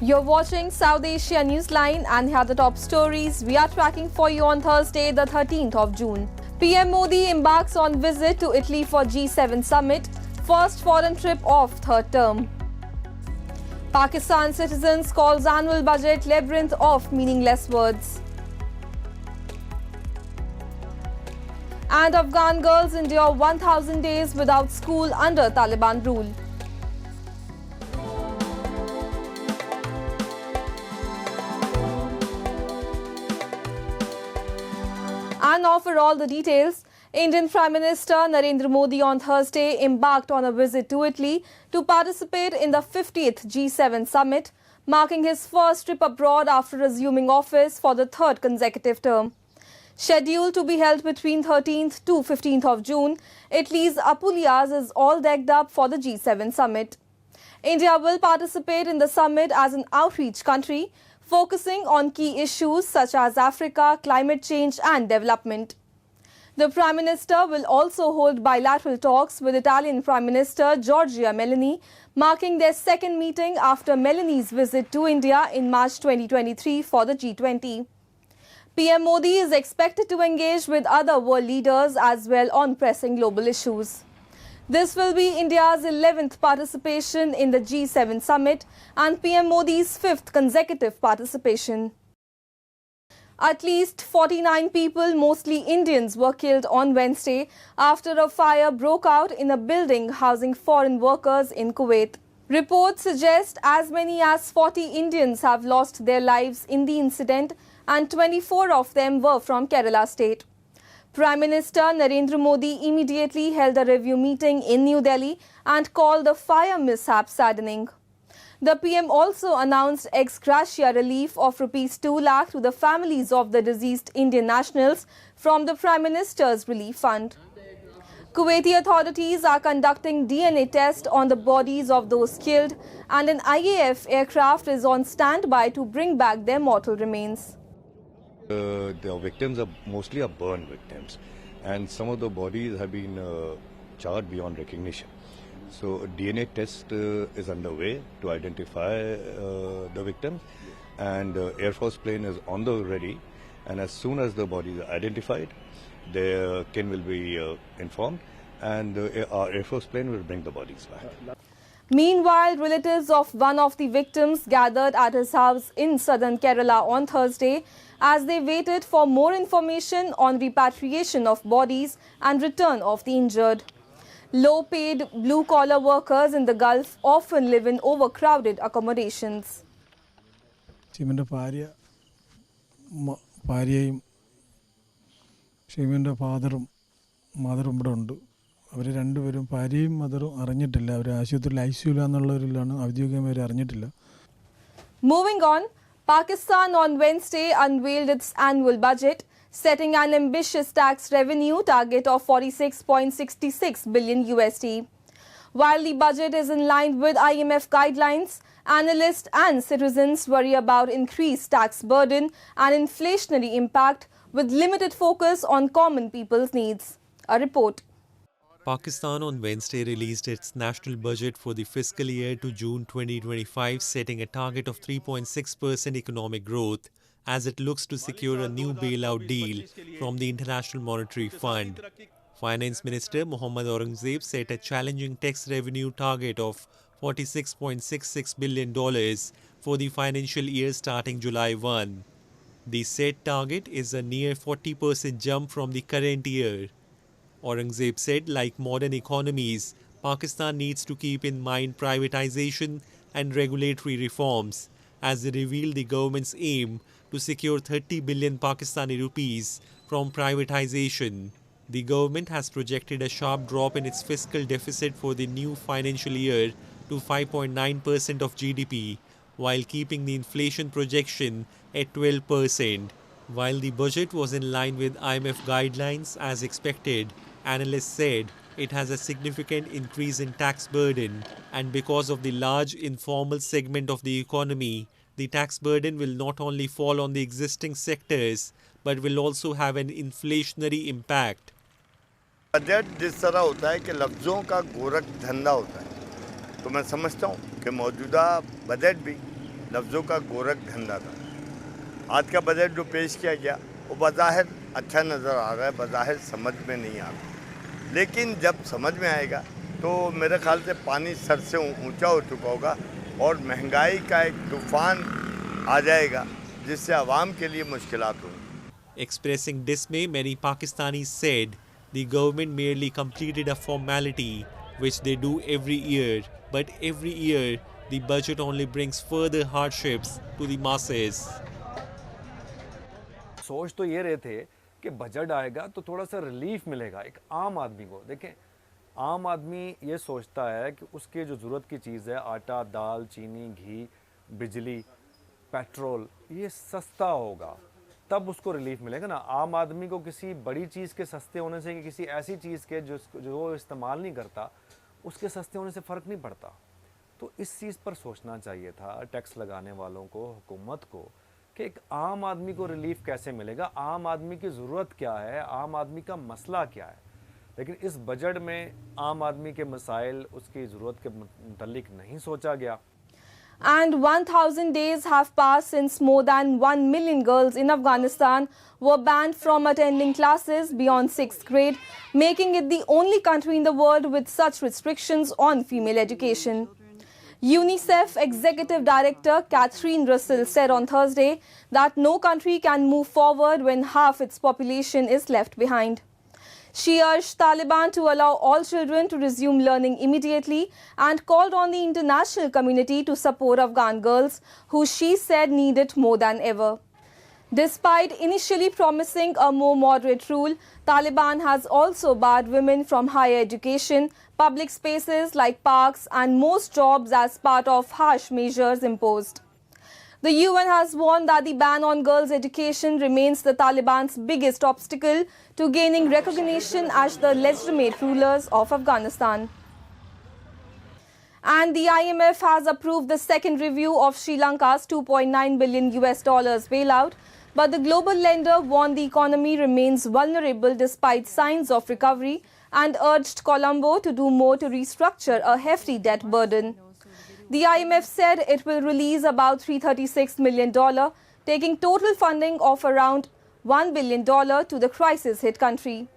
You're watching South Asia Newsline and here are the top stories we are tracking for you on Thursday, the 13th of June. PM Modi embarks on visit to Italy for G7 summit, first foreign trip of third term. Pakistan citizens calls annual budget labyrinth of meaningless words. And Afghan girls endure 1,000 days without school under Taliban rule. And now for all the details, Indian Prime Minister Narendra Modi on Thursday embarked on a visit to Italy to participate in the 50th G7 summit, marking his first trip abroad after assuming office for the third consecutive term. Scheduled to be held between 13th to 15th of June, Italy's Apulias is all decked up for the G7 summit. India will participate in the summit as an outreach country, focusing on key issues such as Africa, climate change and development. The Prime Minister will also hold bilateral talks with Italian Prime Minister Giorgia Meloni, marking their second meeting after Meloni's visit to India in March 2023 for the G20. PM Modi is expected to engage with other world leaders as well on pressing global issues. This will be India's 11th participation in the G7 summit and PM Modi's 5th consecutive participation. At least 49 people, mostly Indians, were killed on Wednesday after a fire broke out in a building housing foreign workers in Kuwait. Reports suggest as many as 40 Indians have lost their lives in the incident and 24 of them were from Kerala state. Prime Minister Narendra Modi immediately held a review meeting in New Delhi and called the fire mishap saddening. The PM also announced ex gratia relief of Rs 2 lakh to the families of the deceased Indian nationals from the Prime Minister's Relief Fund. Kuwaiti authorities are conducting DNA tests on the bodies of those killed and an IAF aircraft is on standby to bring back their mortal remains. The victims are mostly burn victims, and some of the bodies have been charred beyond recognition. So DNA test is underway to identify the victims, and the Air Force plane is on the ready. And as soon as the bodies are identified, their kin will be informed, and our Air Force plane will bring the bodies back. Meanwhile, relatives of one of the victims gathered at his house in southern Kerala on Thursday as they waited for more information on repatriation of bodies and return of the injured. Low-paid blue-collar workers in the Gulf often live in overcrowded accommodations. ഷീമിൻ്റെ ഭാര്യയും ഷീമിൻ്റെ ഫാദറും മദറും ഇവിടെ ഉണ്ട്. അവർ രണ്ടുപേരും ഭാര്യയും മദറും അറിഞ്ഞിട്ടില്ല. അവർ ആശുപത്രിയിൽ ഐസിയുലാന്നുള്ളവരിലാണ് ഔദ്യോഗികമായി അറിഞ്ഞിട്ടില്ല. Moving on, Pakistan on Wednesday unveiled its annual budget, setting an ambitious tax revenue target of 46.66 billion USD. While the budget is in line with IMF guidelines, analysts and citizens worry about increased tax burden and inflationary impact with limited focus on common people's needs. A report. Pakistan on Wednesday released its national budget for the fiscal year to June 2025, setting a target of 3.6% economic growth as it looks to secure a new bailout deal from the International Monetary Fund. Finance Minister Mohammad Aurangzeb set a challenging tax revenue target of $46.66 billion for the financial year starting July 1. The set target is a near 40% jump from the current year. Aurangzeb said, like modern economies, Pakistan needs to keep in mind privatization and regulatory reforms, as they revealed the government's aim to secure 30 billion Pakistani rupees from privatization. The government has projected a sharp drop in its fiscal deficit for the new financial year to 5.9% of GDP, while keeping the inflation projection at 12%. While the budget was in line with IMF guidelines as expected, analysts said it has a significant increase in tax burden, and because of the large informal segment of the economy, the tax burden will not only fall on the existing sectors but will also have an inflationary impact. Budget जिस तरह होता है कि लफ्ज़ों का गोरख धंधा होता है, तो मैं समझता हूँ कि मौजूदा बजट भी लफ्ज़ों का गोरख धंधा था। आज का बजट जो पेश किया गया वो बज़ाहिर अच्छा नज़र आ रहा है, बज़ाहिर समझ में नहीं आ रहा, लेकिन जब समझ में आएगा तो मेरे ख्याल से पानी सर से ऊंचा हो चुका होगा और महंगाई का एक तूफ़ान आ जाएगा जिससे आवाम के लिए मुश्किलात होंगी। Expressing dismay, many Pakistanis said the government merely completed a formality which they do every year, but every year the budget only brings further hardships to the masses. सोच तो ये रहे थे कि बजट आएगा तो थोड़ा सा रिलीफ मिलेगा एक आम आदमी को। देखें, आम आदमी ये सोचता है कि उसके जो ज़रूरत की चीज़ है, आटा, दाल, चीनी, घी, बिजली, पेट्रोल, ये सस्ता होगा तब उसको रिलीफ मिलेगा ना। आम आदमी को किसी बड़ी चीज़ के सस्ते होने से कि किसी ऐसी चीज़ के जो वो इस्तेमाल नहीं करता उसके सस्ते होने से फ़र्क नहीं पड़ता। तो इस चीज़ पर सोचना चाहिए था टैक्स लगाने वालों को, हुकूमत को, कि एक आम आदमी को रिलीफ कैसे मिलेगा, आम आदमी की ज़रूरत क्या है, आम आदमी का मसला क्या है। लेकिन इस बजट में आम आदमी के मसाइल, उसकी ज़रूरत के मुतल्लिक नहीं सोचा गया। And 1,000 days have passed since more than 1 million girls in Afghanistan were banned from attending classes beyond 6th grade, making it the only country in the world with such restrictions on female education. UNICEF Executive Director Catherine Russell said on Thursday that no country can move forward when half its population is left behind. She urged Taliban to allow all children to resume learning immediately and called on the international community to support Afghan girls, who she said need it more than ever. Despite initially promising a more moderate rule, Taliban has also barred women from higher education, public spaces like parks, and most jobs as part of harsh measures imposed. The UN has warned that the ban on girls' education remains the Taliban's biggest obstacle to gaining recognition as the legitimate rulers of Afghanistan. And the IMF has approved the second review of Sri Lanka's $2.9 billion bailout, but the global lender warned the economy remains vulnerable despite signs of recovery and urged Colombo to do more to restructure a hefty debt burden. The IMF said it will release about $336 million, taking total funding of around $1 billion to the crisis-hit country.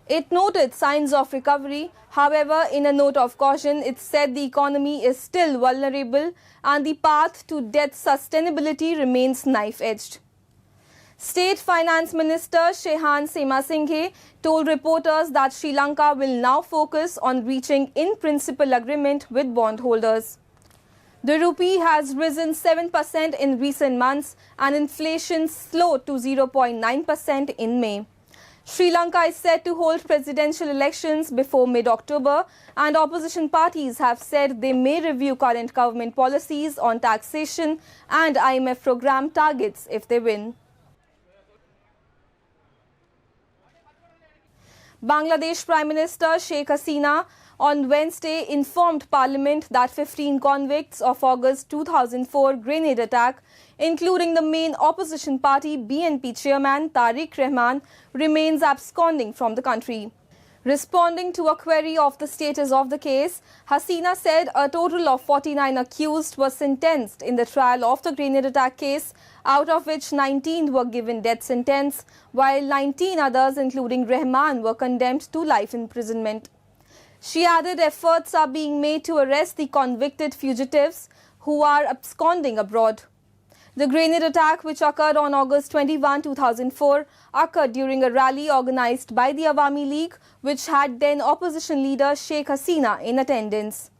It noted signs of recovery. However, in a note of caution, it said the economy is still vulnerable and the path to debt sustainability remains knife-edged. State Finance Minister Shehan Semasinghe told reporters that Sri Lanka will now focus on reaching in-principle agreement with bondholders. The rupee has risen 7% in recent months and inflation slowed to 0.9% in May. Sri Lanka is set to hold presidential elections before mid-October, and opposition parties have said they may review current government policies on taxation and IMF program targets if they win. Bangladesh Prime Minister Sheikh Hasina on Wednesday informed Parliament that 15 convicts of August 2004 grenade attack, including the main opposition party BNP chairman Tariq Rahman, remains absconding from the country. Responding to a query of the status of the case, Hasina said a total of 49 accused were sentenced in the trial of the grenade attack case, out of which 19 were given death sentence, while 19 others, including Rahman, were condemned to life imprisonment. She added efforts are being made to arrest the convicted fugitives who are absconding abroad. The grenade attack, which occurred on August 21, 2004, occurred during a rally organized by the Awami League, which had then opposition leader Sheikh Hasina in attendance.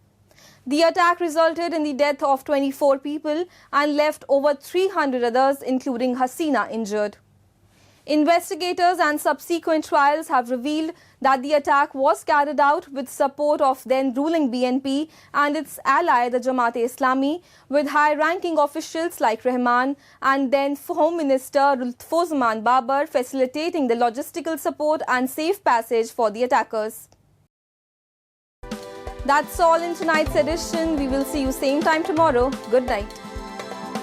The attack resulted in the death of 24 people and left over 300 others, including Hasina, injured. Investigators and subsequent trials have revealed that the attack was carried out with support of then-ruling BNP and its ally, the Jamaat-e-Islami, with high-ranking officials like Rahman and then Home Minister Lutfozzaman Babar facilitating the logistical support and safe passage for the attackers. That's all in tonight's edition. We will see you same time tomorrow. Good night.